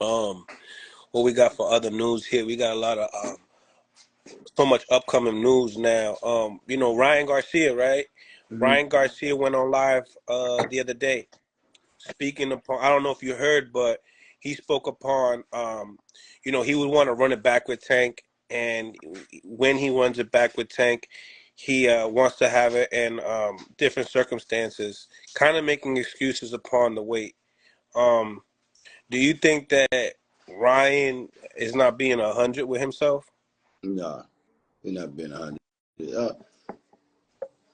Um, what we got for other news here? We got a lot of so much upcoming news now. Ryan Garcia, right? Hmm. Ryan Garcia went on live the other day, speaking upon. I don't know if you heard, but he spoke upon. He would want to run it back with Tank, and when he runs it back with Tank, he wants to have it in different circumstances, kind of making excuses upon the weight. Um, do you think that Ryan is not being 100 with himself? No, he's not being 100. Uh,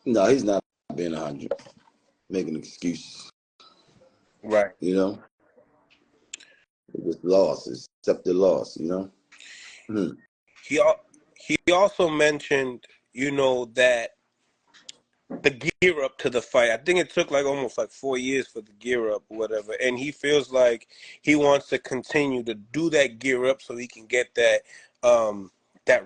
no, he's not being 100. Making excuses. Right. You know, it was loss. It's accepted loss. Hmm. He he also mentioned, that the gear up to the fight. I think it took like almost like 4 years for the gear up or whatever, and he feels like he wants to continue to do that gear up so he can get that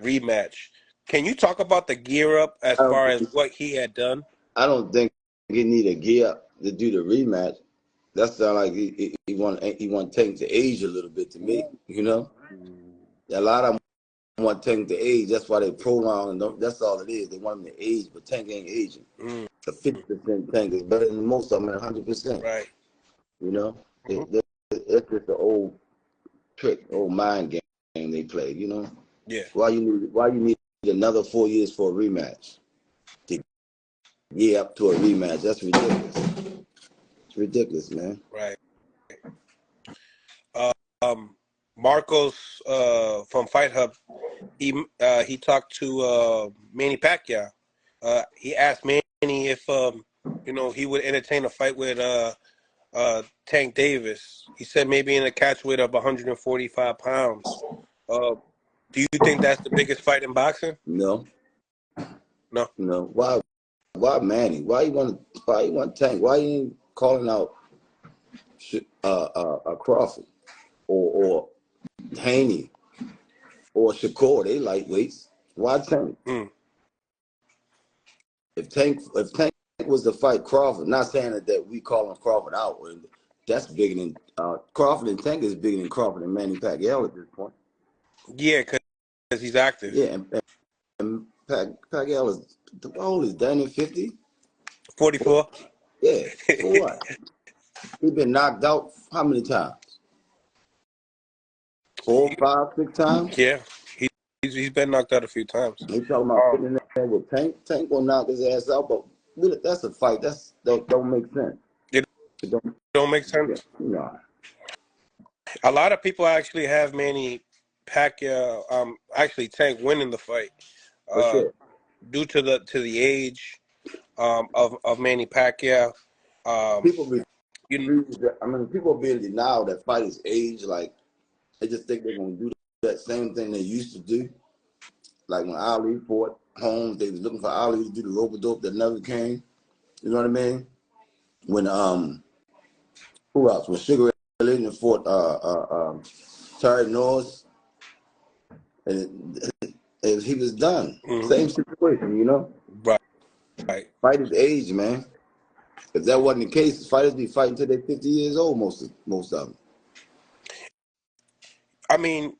rematch. Can you talk about the gear up as I don't far as think what he had done? I don't think he need a gear up to do the rematch. That sound like he want Tank to age a little bit to me. A lot of them want Tank to age. That's why they prolong. And that's all it is. They want him to age, but Tank ain't aging. Mm, A 50% Tank is better than most of them at 100%. right. You know, Hmm. it's just an old trick, old mind game they play. Yeah. Why you need another 4 years for a rematch to get up to a rematch? That's ridiculous. It's ridiculous, man. Right. Uh, um, Marcos from Fight Hub, he talked to Manny Pacquiao. He asked Manny if he would entertain a fight with Tank Davis. He said maybe in a catch weight of 145 pounds. Uh, do you think that's the biggest fight in boxing? No, No. no. Why Manny? Why you want Tank? Why you ain't calling out Crawford or Haney or Shakur? They lightweights. Why Tank? Mm. If Tank was to fight Crawford, not saying that we calling Crawford out. That's bigger than Crawford, and Tank is bigger than Crawford and Manny Pacquiao at this point. Yeah, because he's active. Yeah, and Pacquiao is how old is Danny 50? 44. Yeah, for what? He been knocked out how many times? 4, 5, 6 times. Yeah, he's been knocked out a few times. He talking about Um, getting in there with Tank. Tank gonna knock his ass out, but that's a fight. Don't make sense. it It don't. don't make Yeah, sense. no. A lot of people actually have Manny Pacquiao, actually Tank winning the fight, What's uh, that? due to the age of Manny Pacquiao. Um, People you refuse that. I mean, people are being denied that fight is age. Like they just think they're gonna do that same thing they used to do. Like when Ali fought Holmes, they was looking for Ali to do the rope a dope that never came. You know what I mean? When who else? When Sugar Ray Leonard fought Terry Norris, and he was done. mhm, Same situation. right, right. Fight is age, man. If that wasn't the case, fighters be fighting till they're 50 years old. Most of them. I mean,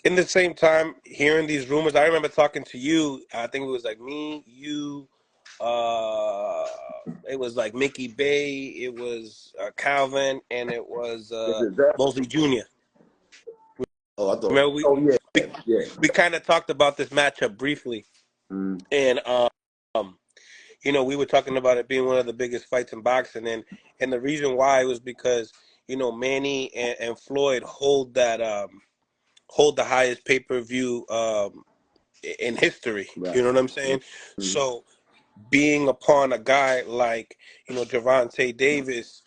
in the same time, hearing these rumors, I remember talking to you. I think it was like me, you. Uh, it was like Mickey Bay. It was Calvin, and it was Is it that? Mosley Jr. Oh, I thought. Remember, Oh yeah, we, yeah. we kind of talked about this matchup briefly, Mm. and we were talking about it being one of the biggest fights in boxing, and the reason why was because Manny and Floyd hold the highest pay-per-view in history. You Right. know what I'm saying? Mm-hmm. So being upon a guy like Gervonta Davis,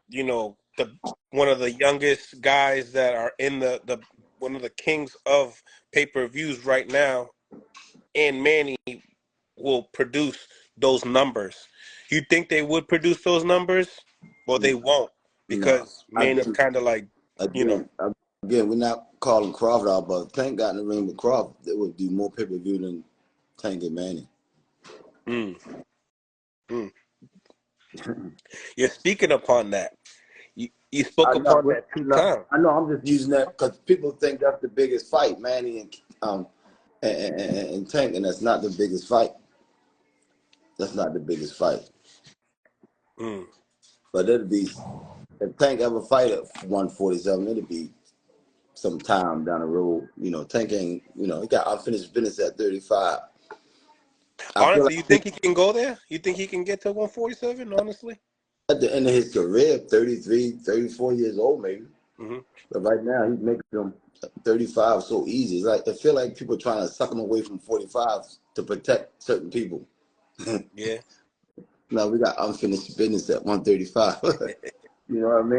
the one of the youngest guys that are in the one of the kings of pay-per-views right now, and Manny will produce those numbers. You think they would produce those numbers? Well, they won't No. because Manny's Again, kind of like, you know, again, again, we're not calling Crawford out, but if Tank got in the ring with Crawford, they would do more pay-per-view than Tank and Manny. mm, mm. You're speaking upon that. he spoke I know, upon that 2 no, times. I know. I'm just using that because people think that's the biggest fight, Manny and Tank, and that's not the biggest fight. That's not the biggest fight. Mm. But it'll be if Tank ever fight at 147, it'll be some time down the road. Tank ain't. He got unfinished business at 35. I feel Honestly, you like think he can go there? You think he can get to 147? Honestly. at the end of his career, 33, 34 years old, maybe. Hmm. But right now, he's making them 35 so easy. It's like I feel like people are trying to suck him away from 45 to protect certain people. Yeah. No, we got unfinished business at 135. You know what I mean?